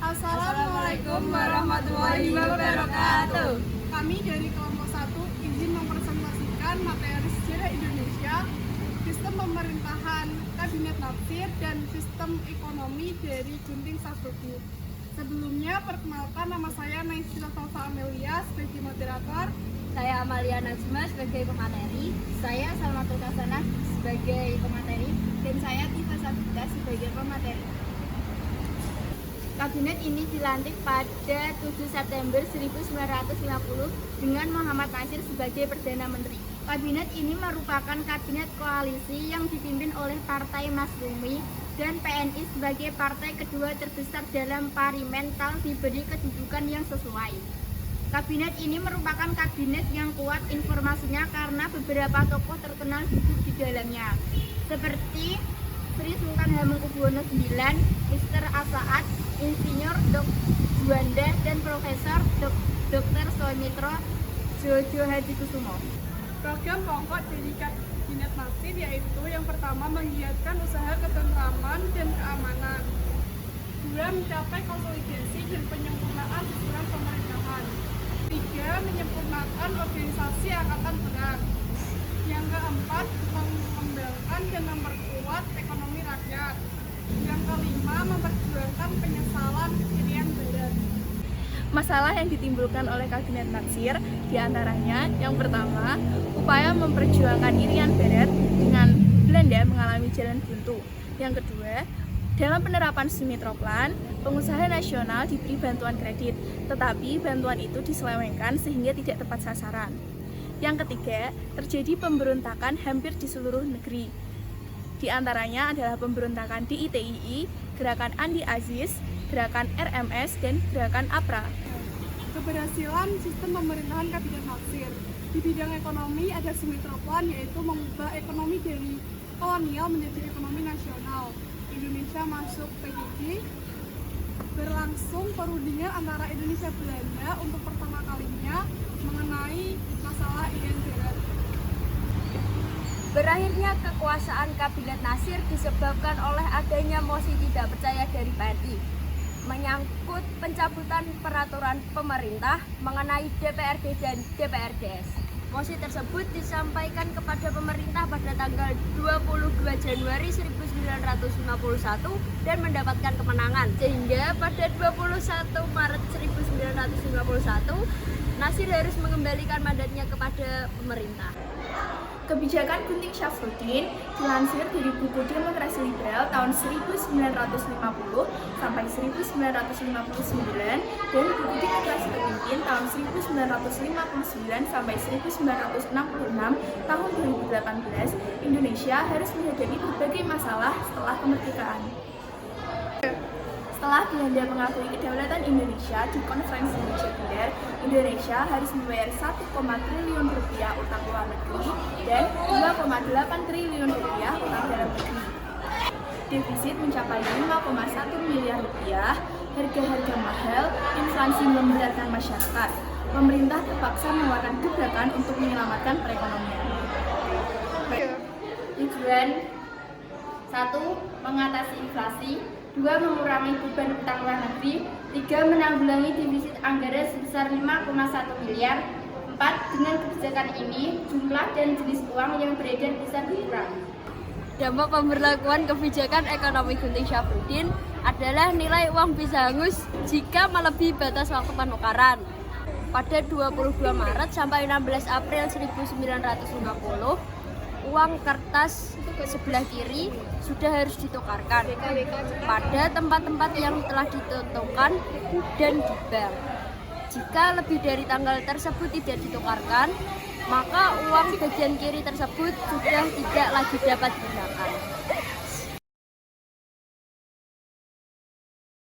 Assalamualaikum warahmatullahi wabarakatuh. Kami dari kelompok 1 izin mempresentasikan materi sejarah Indonesia, sistem pemerintahan Kabinet Natsir, dan sistem ekonomi dari Gunting Sastrogi. Sebelumnya, perkenalkan, nama saya Naisila Salsa Amelia sebagai moderator. Saya Amalia Najma sebagai pemateri. Saya Salmatul Kasana sebagai pemateri. Dan saya Tifa Sabita sebagai pemateri. Kabinet ini dilantik pada 7 September 1950 dengan Muhammad Nasir sebagai Perdana Menteri. Kabinet ini merupakan kabinet koalisi yang dipimpin oleh Partai Masyumi dan PNI sebagai partai kedua terbesar dalam parlemental diberi kedudukan yang sesuai. Kabinet ini merupakan kabinet yang kuat informasinya karena beberapa tokoh terkenal duduk di dalamnya, seperti Sri Sultan Hamengkubuwono IX, Mr. Asaad, Insinyur Dr. Juanda, dan Profesor Dr. Soemitro Djojo Hadikusumo. Program pokok dari Kabinet Natsir yaitu yang pertama menggiatkan usaha ketentraman dan keamanan, 2 mencapai konsolidasi dan penyempurnaan sistem pemerintahan, 3 menyempurnakan organisasi angkatan berat, yang keempat mengembangkan dan memperkuat ekonomi rakyat, yang kelima memperjuangkan penyesalan Irian Barat. Masalah yang ditimbulkan oleh Kabinet Natsir diantaranya yang pertama, upaya memperjuangkan Irian Barat dengan Belanda mengalami jalan buntu. Yang kedua, dalam penerapan Sumitroplan, pengusaha nasional diberi bantuan kredit, tetapi bantuan itu diselewengkan sehingga tidak tepat sasaran. Yang ketiga, terjadi pemberontakan hampir di seluruh negeri. Di antaranya adalah pemberontakan di ITII, Gerakan Andi Aziz, Gerakan RMS, dan Gerakan APRA. Keberhasilan sistem pemerintahan Kabinet Natsir di bidang ekonomi ada Sumitroplan, yaitu mengubah ekonomi dari kolonial menjadi ekonomi nasional. Indonesia masuk PJJ, berlangsung perundingan antara Indonesia dan Belanda untuk pertama kalinya mengenai masalah Irian Barat. Berakhirnya kekuasaan Kabinet Natsir disebabkan oleh adanya mosi tidak percaya dari PNI menyangkut pencabutan peraturan pemerintah mengenai DPRD dan DPRDS. Mosi tersebut disampaikan kepada pemerintah pada tanggal 22 Januari 1951 dan mendapatkan kemenangan, sehingga pada 21 Maret 1951 Natsir harus mengembalikan mandatnya kepada pemerintah. Kebijakan Gunting Safruddin dilansir dari buku Demokrasi Liberal tahun 1950 sampai 1959 dan buku Demokrasi Pemimpin tahun 1959 sampai 1966 tahun 2018. Indonesia harus menghadapi berbagai masalah setelah kemerdekaan. Setelah Belanda mengakui kedaulatan Indonesia di konferensi Jakarta, Indonesia harus membayar 1,1 triliun rupiah utang luar negeri dan 2,8 triliun rupiah utang dalam negeri. Defisit mencapai 5,1 miliar rupiah, harga-harga mahal, inflasi memberatkan masyarakat. Pemerintah terpaksa mengeluarkan gebrakan untuk menyelamatkan perekonomian. Tujuan 1. Mengatasi inflasi, 2. Mengurangi beban utang luar negeri, 3. Menanggulangi defisit anggaran sebesar 5,1 miliar, 4. Dengan kebijakan ini, jumlah dan jenis uang yang beredar bisa berkurang. Dampak pemberlakuan kebijakan ekonomi Gunting Safruddin adalah nilai uang bisa hangus jika melebihi batas waktu penukaran. Pada 22 Maret sampai 16 April 1950, uang kertas sebelah kiri sudah harus ditukarkan pada tempat-tempat yang telah ditentukan dan di bank. Jika lebih dari tanggal tersebut tidak ditukarkan, maka uang bagian kiri tersebut sudah tidak lagi dapat digunakan.